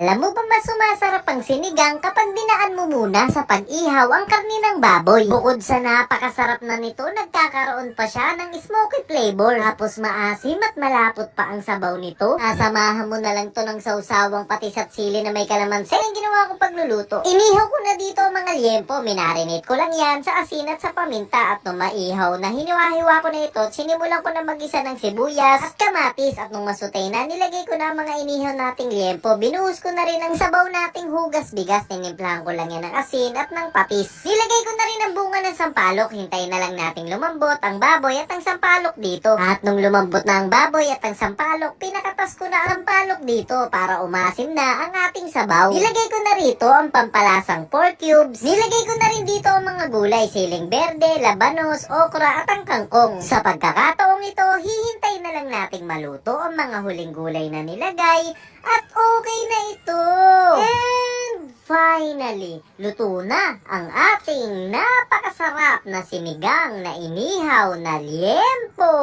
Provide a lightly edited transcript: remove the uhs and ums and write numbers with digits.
Alam mo ba mas sumasarap ang sinigang kapag dinaan mo muna sa pag-ihaw ang karni ng baboy? Bukod sa napakasarap na nito, nagkakaroon pa siya ng smoky flavor. Tapos maasim at malapot pa ang sabaw nito. Samahan mo na lang to ng sausawang patis at sili na may kalamansi. Ang ginawa ko pagluluto, inihaw ko na dito ang mga liempo. Minarinate ko lang yan sa asin at sa paminta. At nung maihaw na, hiniwa-hiwa ko na ito. Sinimulan ko na mag-isa ng sibuyas at kamatis. At nung masutay na, nilagay ko na ang mga inihaw nating liempo. Binuhos ko na rin ang sabaw nating hugas bigas. Tinimplahan ko lang yan ng asin at ng patis. Nilagay ko na rin ang bunga ng sampalok. Hintayin na lang nating lumambot ang baboy at ang sampalok dito. At nung lumambot na ang baboy at ang sampalok, pinakatas ko na ang sampalok dito para umasim na ang ating sabaw. Nilagay ko na rito ang pampalasang pork cubes. Nilagay ko na rin dito ang mga gulay, siling berde, labanos, okra at ang kangkong. Sa pagkakataong ito, hihintay na lang nating maluto ang mga huling gulay na nilagay at okay na ito. And finally, luto na ang ating napakasarap na sinigang na inihaw na liempo.